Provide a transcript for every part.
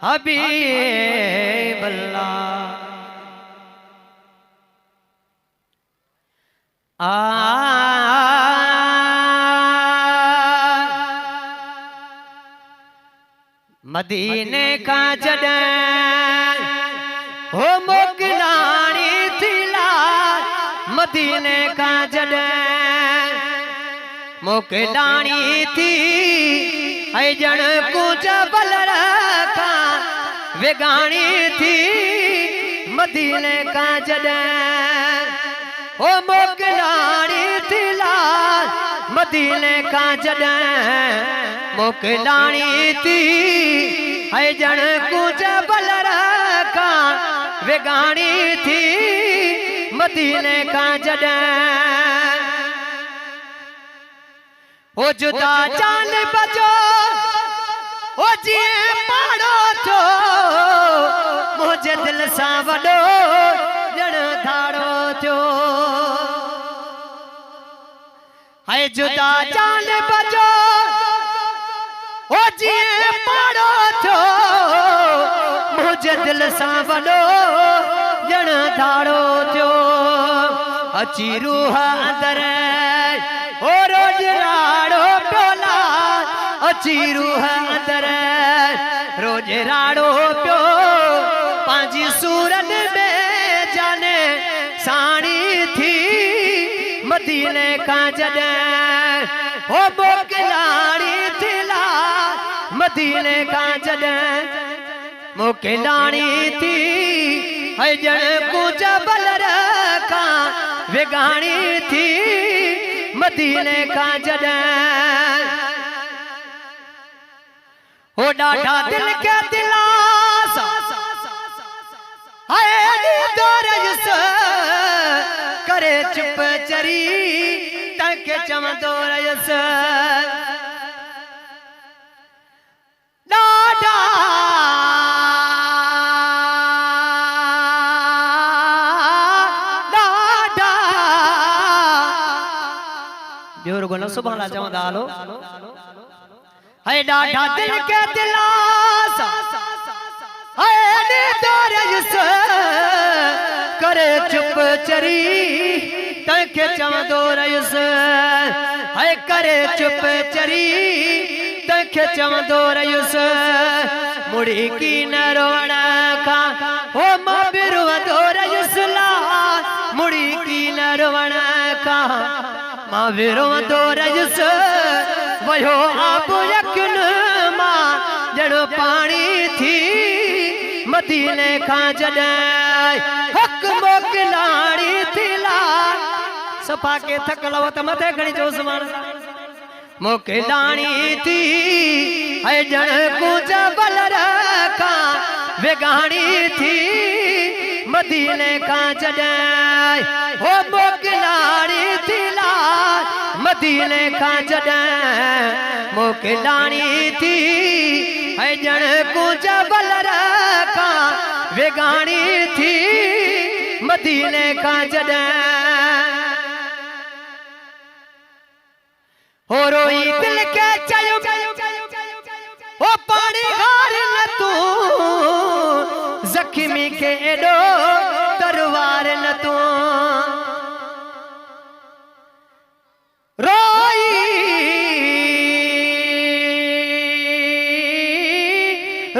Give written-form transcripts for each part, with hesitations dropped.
हबीबल्लाह मदीने का जडन हो मोकलानी थिला मदीने का जडन मोकलानी थी है जन कुछ बलर का वेगानी थी मदीने का जडन हो मोकलानी थिला मदीने का जडन मोकलानी थी है जन कुछ बलर का वेगानी थी मदीने का जडन ओ जुदा जान बजो ओ जिए पाड़ो थो मुझे दिल सा वडो जन धाड़ो थो है जुदा जान बजो ओ जिए पाड़ो थो मुझे दिल सा वडो जन धाड़ो थो अची रूह अंदर ओ रोज राड़ो प्योला अची रूह अंदर रोज राड़ो प्यो पांजी सूरत में जाने साणी थी मदीने का जडन ओ मोकलानी थिला मदीने का जडन मोकलानी थी है जन कुछ बलर का वेगानी थी मदीने का जडन हो डाढ़ा दिल के दिलासा है दोरस करे चुप चरी तक चम दोरस डाढ़ा जोर सुभान अल्लाह चवंदा हलो है डाढ़ा दिल के दिलासा है दोरस करे चुप चरी तंखे चवंदो रहियुस है करे चुप चरी तंखे चवंदो रहियुस मुड़ी की न रोवण खां हो मां बि रोवंदो रहियुस ला मुड़ी की न रोवण खां मां बि रोवंदो रहियुस वयो आब यकिन मां जड़ो पानी थी मदीने का जडन हक मोकलानी थिला सफा के थकल वत मथे खणी जोस मार मोकलानी थी है जन कुछ बलर का वेगानी थी मदीने का जडन हो मोकलानी थिला मदीने का जडन मोकलानी थी है जन कुछ बलर का वेगानी थी मदीने का जडन हो रोई दिल के चयो हो पानी घार न तू जख्मी के एडो तरवार न तू रोई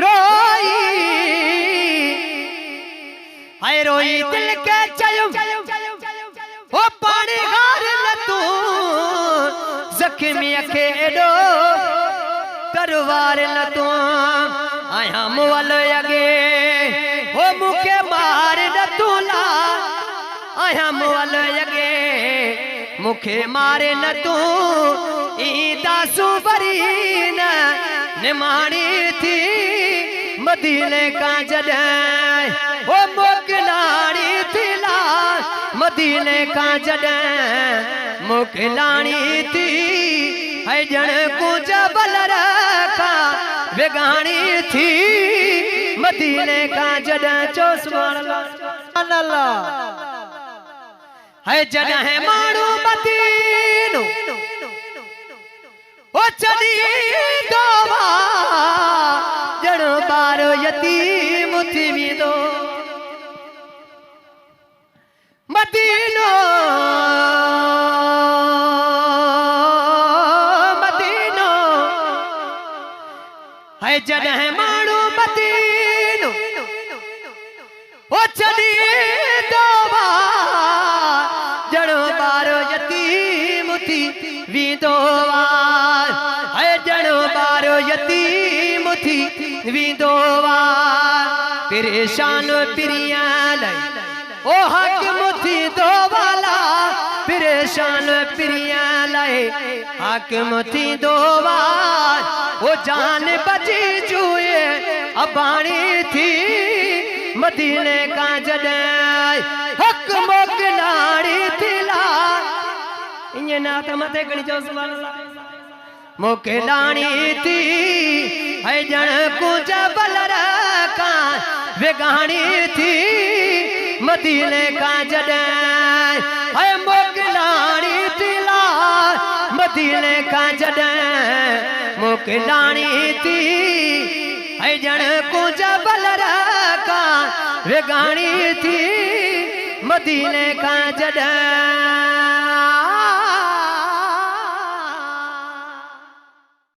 रोई हाय रोई दिल के चयो हो पानी घार न तू जख्मी के एडो तरवार न तू आया मुअल अगे हो मुके मार न तूला आया मुअल अगे मुखे मारे न तू ईदा सुबरी न निमाणी थी मदीने का जडन हो मोकलानी थिला मदीने का जडन मोकलानी थी है जन कुछ बलर का वेगानी थी मदीने का जडन चो सुभान अल्लाह है जडह मानू मदीनो ओ चली दोवा जड़ बारो यतीम थी वेंदो मदीनो मदीनो है जॾहिं माण्हू मदीनो ओ छॾी तो जड़ो बारो यतीम थी वेंदो है जड़ो बारो यतीम थी वेंदो परेशान पिरियां लाइ ओ हक मुथी दो वाला परेशान पिरियां लाइ हक मुथी दो ओ जान बची जुए अबाणी थी मदीने का जॾहिं हक मोकिलाणी थी ला ईअं ना त मथे खणी चओ सुभाणे मोकिलाणी थी है ॼण कुझ बलर का विगाणी थी मदीने का जॾहिं है मोकिलाणी थी ला मदीने का जॾहिं मोकिलाणी थी है ॼण कुझ बलर का विगाणी थी मदीने का जॾहिं